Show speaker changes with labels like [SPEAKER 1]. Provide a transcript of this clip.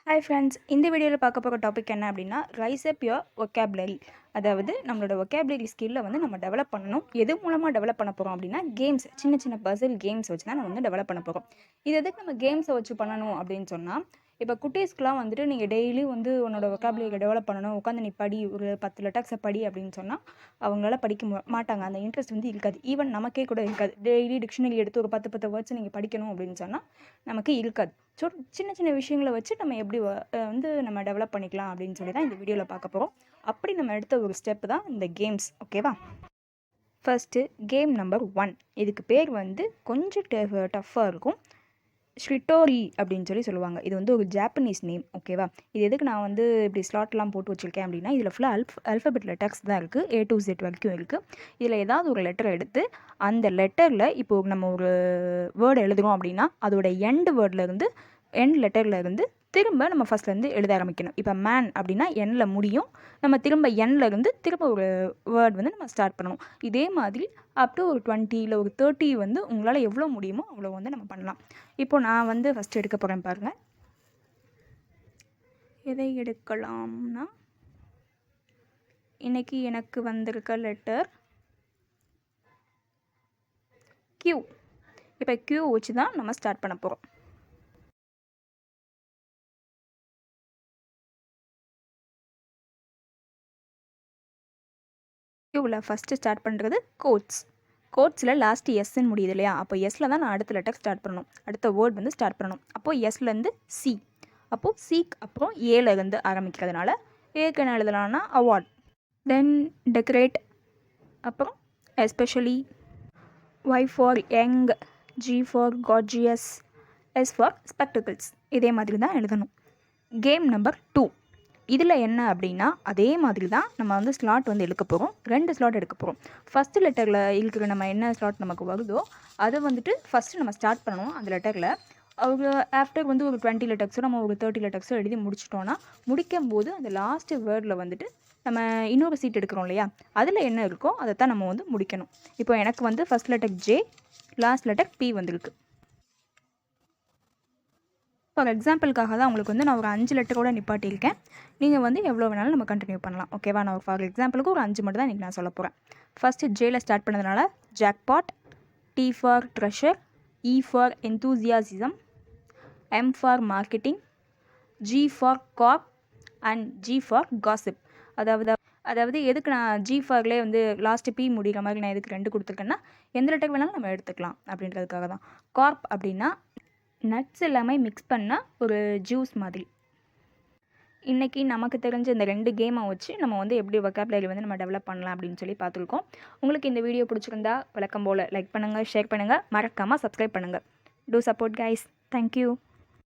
[SPEAKER 1] Hi friends, இந்த வீடியோவில் பார்க்க போகிற டாபிக் என்ன அப்படின்னா ரைஸ் அப் யுவர் ஒகேபுலரி. அதாவது நம்மளோட ஒகேபுலரி ஸ்கில்லை வந்து நம்ம டெவலப் பண்ணணும். எது மூலமாக டெவலப் பண்ண போகிறோம் அப்படின்னா கேம்ஸ், சின்ன சின்ன பசில் கேம்ஸ் வச்சு தான் நம்ம வந்து டெவலப் பண்ண போகிறோம். இது எதுக்கு நம்ம கேம்ஸை வச்சு பண்ணணும் அப்படின்னு சொன்னால், இப்போ குட்டீஸ்க்குலாம் வந்துட்டு நீங்கள் டெய்லி வந்து உன்னோட ஒகேபுலரி டெவலப் பண்ணணும், உட்காந்து நீ படி, ஒரு 10 லெட்டர்ஸை படி அப்படின்னு சொன்னால் அவங்களால படிக்க மாட்டாங்க. அந்த இன்ட்ரெஸ்ட் வந்து இருக்காது. ஈவன் நமக்கே கூட இருக்காது. டெய்லி டிக்ஷனரி எடுத்து ஒரு 10 வேர்ட்ஸ் நீங்கள் படிக்கணும் அப்படின்னு சொன்னால் நமக்கு இருக்காது. ஸோ சின்ன சின்ன விஷயங்களை வச்சு நம்ம எப்படி வந்து நம்ம டெவலப் பண்ணிக்கலாம் அப்படின்னு சொல்லி தான் இந்த வீடியோவில் பார்க்க போகிறோம். அப்படி நம்ம எடுத்த ஒரு ஸ்டெப் தான் இந்த கேம்ஸ். ஓகேவா? First game number 1. இதுக்கு பேர் வந்து கொஞ்சம் டஃப்பாக இருக்கும். ஷிரிட்டோரி அப்படின்னு சொல்லுவாங்க. இது வந்து ஒரு ஜாப்பனீஸ் நேம். ஓகேவா? இது எதுக்கு நான் வந்து இப்படி ஸ்லாட்லாம் போட்டு வச்சுருக்கேன் அப்படின்னா, இதில் ஃபுல்லாக அல்ஃபபெட் லெட்டர்ஸ் தான் இருக்குது. A to Z வரைக்கும் இருக்குது. இதில் ஏதாவது ஒரு லெட்டர் எடுத்து அந்த லெட்டரில் இப்போது நம்ம ஒரு வேர்டு எழுதுகிறோம் அப்படின்னா அதோட எண்ட் லெட்டர்லேருந்து திரும்ப நம்ம ஃபஸ்ட்லேருந்து எழுத ஆரம்பிக்கணும். இப்போ மேன் அப்படின்னா எண்ணில் முடியும். நம்ம திரும்ப எண்ணிலேருந்து திரும்ப ஒரு வேர்ட் வந்து நம்ம ஸ்டார்ட் பண்ணணும். இதே மாதிரி அப் டு ஒரு 20 இல்லை ஒரு 30 வந்து உங்களால் எவ்வளோ முடியுமோ அவ்வளோ வந்து நம்ம பண்ணலாம். இப்போ நான் வந்து ஃபஸ்ட்டு எடுக்க போகிறேன் பாருங்கள். எதை எடுக்கலாம்னா, இன்றைக்கி எனக்கு வந்திருக்க லெட்டர் Q. இப்போ Q வச்சு தான் நம்ம ஸ்டார்ட் பண்ண போகிறோம். Qவில் ஃபஸ்ட்டு ஸ்டார்ட் பண்ணுறது கோட்ஸில் லாஸ்ட்டு எஸ்ன்னு முடியுது இல்லையா? அப்போ எஸ்ஸில் தான் நான் அடுத்த லெட்டர் ஸ்டார்ட் பண்ணணும். அடுத்த வேர்ட் வந்து ஸ்டார்ட் பண்ணணும். அப்போது எஸ்லேருந்து சி. அப்போது சிக்கு அப்புறம் ஏலேருந்து ஆரம்பிக்கிறதுனால ஏக்கு என்ன எழுதலாம்னா அவார்ட், தென் டெக்கரேட், அப்புறம் especially, Y for young, G for gorgeous, S for spectacles. இதே மாதிரி தான் எழுதணும். Game number 2. இதில் என்ன அப்படின்னா அதே மாதிரி தான் நம்ம வந்து ஸ்லாட் வந்து எடுக்க போகிறோம். 2 ஸ்லாட் எடுக்க போகிறோம். ஃபஸ்ட்டு லெட்டரில் இருக்கிற நம்ம என்ன ஸ்லாட் நமக்கு வருதோ அதை வந்துட்டு ஃபஸ்ட்டு நம்ம ஸ்டார்ட் பண்ணணும். அந்த லெட்டரில் அவங்க ஆஃப்டர் வந்து ஒரு 20 லெட்டர்ஸோ நம்ம ஒரு 30 லெட்டர்ஸோ எழுதி முடிச்சிட்டோன்னா, முடிக்கும் போது அந்த லாஸ்ட்டு வேர்டில் வந்துட்டு நம்ம இன்னொரு சீட் எடுக்கிறோம் இல்லையா? அதில் என்ன இருக்கோ அதை தான் நம்ம வந்து முடிக்கணும். இப்போ எனக்கு வந்து first letter J, last letter P வந்திருக்கு. ஃபார் எக்ஸாம்பிளுக்காக தான் உங்களுக்கு வந்து நான் ஒரு 5 லெட்டரோட நிப்பாட்டியிருக்கேன். நீங்கள் வந்து எவ்வளோ வேணாலும் நம்ம கண்டினியூ பண்ணலாம். ஓகேவா? நான் ஃபார் எக்ஸாம்பிளுக்கு ஒரு 5 மட்டும் தான் இன்றைக்கி நான் சொல்ல போகிறேன். ஃபஸ்ட்டு ஜேயில் ஸ்டார்ட் பண்ணதுனால jackpot, T for treasure, E for enthusiasm, M for marketing, G for gap and G for gossip. அதாவது எதுக்கு நான் ஜி ஃபார்லேயே வந்து லாஸ்ட்டு பி முடிகிற மாதிரி நான் எதுக்கு 2 கொடுத்துருக்கேன்னா, எந்த லெட்டர் வேணாலும் நம்ம எடுத்துக்கலாம் அப்படின்றதுக்காக தான். கார்ப் அப்படின்னா நட்ஸ் எல்லாமே மிக்ஸ் பண்ணால் ஒரு ஜூஸ் மாதிரி. இன்றைக்கி நமக்கு தெரிஞ்ச இந்த 2 கேமை வச்சு நம்ம வந்து எப்படி ஒகேபுலரி வந்து நம்ம டெவலப் பண்ணலாம் அப்படின்னு சொல்லி பார்த்துருக்கோம். உங்களுக்கு இந்த வீடியோ பிடிச்சிருந்தா வழக்கம் போல் லைக் பண்ணுங்கள், ஷேர் பண்ணுங்கள், மறக்காமல் சப்ஸ்கிரைப் பண்ணுங்கள். Do support guys. தேங்க்யூ.